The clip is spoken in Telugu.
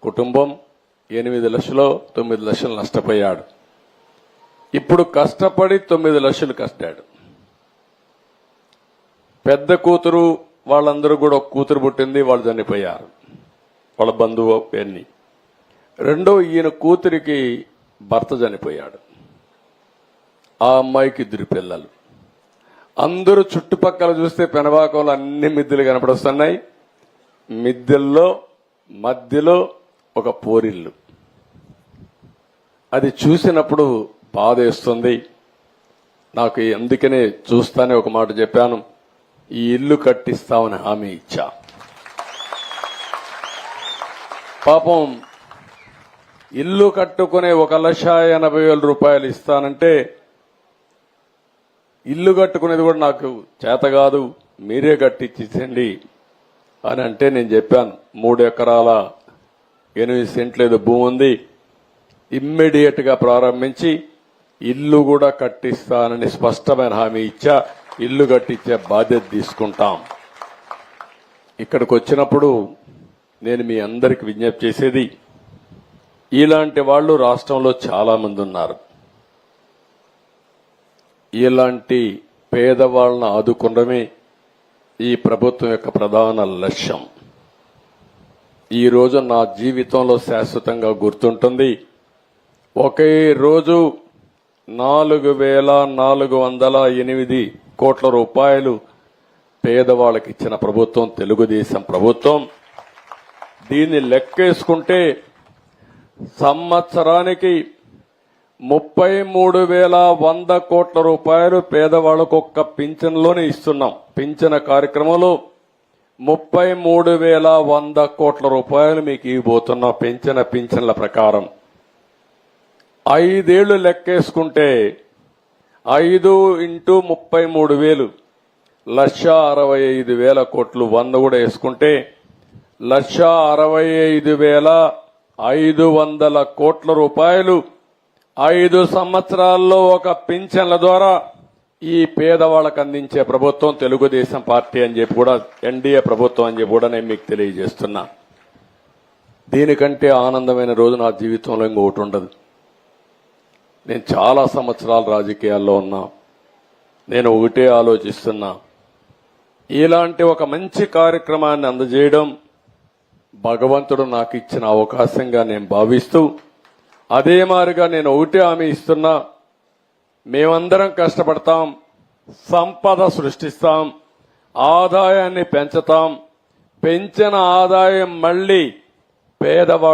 కుటుంబం 8 లక్షలు 9 లక్షలు నష్టపోయాడు. ఇప్పుడు కష్టపడి 9 లక్షలు కష్టాడు. పెద్ద కూతురు వాళ్ళందరూ కూడా ఒక కూతురు పుట్టింది, వాళ్ళు చనిపోయారు, వాళ్ళ బంధువు ఎన్ని. రెండో ఈయన కూతురికి భర్త చనిపోయాడు. ఆ అమ్మాయికి 2 పిల్లలు. అందరూ చుట్టుపక్కల చూస్తే పెనబాకంలో అన్ని మిద్దెలు కనపడొస్తున్నాయి. మిద్దెల్లో మధ్యలో ఒక పోరిల్లు. అది చూసినప్పుడు బాధేస్తుంది నాకు. అందుకనే చూస్తానే ఒక మాట చెప్పాను, ఈ ఇల్లు కట్టిస్తామని హామీ ఇచ్చా. పాపం ఇల్లు కట్టుకునే 1,80,000 రూపాయలు ఇస్తానంటే, ఇల్లు కట్టుకునేది కూడా నాకు చేత కాదు, మీరే కట్టించండి అని అంటే నేను చెప్పాను 3 ఎకరాల 8 సెంట్లు ఏదో భూమి ఉంది, ఇమ్మీడియట్ గా ప్రారంభించి ఇల్లు కూడా కట్టిస్తానని స్పష్టమైన హామీ ఇచ్చా. ఇల్లు కట్టించే బాధ్యత తీసుకుంటాం. ఇక్కడికి వచ్చినప్పుడు నేను మీ అందరికి విజ్ఞప్తి చేసేది, ఇలాంటి వాళ్ళు రాష్ట్రంలో చాలా మంది ఉన్నారు. ఇలాంటి పేదవాళ్ళను ఆదుకోవడమే ఈ ప్రభుత్వం యొక్క ప్రధాన లక్ష్యం. ఈ రోజు నా జీవితంలో శాశ్వతంగా గుర్తుంటుంది. ఒకే రోజు 4,408 కోట్ల రూపాయలు పేదవాళ్ళకి ఇచ్చిన ప్రభుత్వం తెలుగుదేశం ప్రభుత్వం. దీన్ని లెక్కేసుకుంటే సంవత్సరానికి 33,100 కోట్ల రూపాయలు పేదవాళ్లకు ఒక్క పింఛన్లోనే ఇస్తున్నాం. పింఛన కార్యక్రమంలో 33,100 కోట్ల రూపాయలు మీకు ఇవ్వబోతున్నాం. పింఛన్ల ప్రకారం 5 ఏళ్లు లెక్కేసుకుంటే 5 × 33,000 1,65,000 కోట్లు. 100 కూడా వేసుకుంటే 1,65,500 కోట్ల రూపాయలు 5 సంవత్సరాల్లో ఒక పింఛన్ల ద్వారా ఈ పేదవాళ్లకు అందించే ప్రభుత్వం తెలుగుదేశం పార్టీ అని చెప్పి కూడా, ఎన్డీఏ ప్రభుత్వం అని చెప్పి కూడా నేను మీకు తెలియజేస్తున్నా. దీనికంటే ఆనందమైన రోజు నా జీవితంలో ఇంకొకటి ఉండదు. నేను చాలా సంవత్సరాలు రాజకీయాల్లో ఉన్నా. నేను ఒకటే ఆలోచిస్తున్నా, ఇలాంటి ఒక మంచి కార్యక్రమాన్ని అందజేయడం భగవంతుడు నాకు ఇచ్చిన అవకాశంగా నేను భావిస్తూ, అదే మాదిరిగా నేను ఒకటే హామీ ఇస్తున్నా, మేమందరం కష్టపడతాం, సంపద సృష్టిస్తాం, ఆదాయాన్ని పెంచుతాం. పెంచిన ఆదాయం మళ్లీ పేదవాడు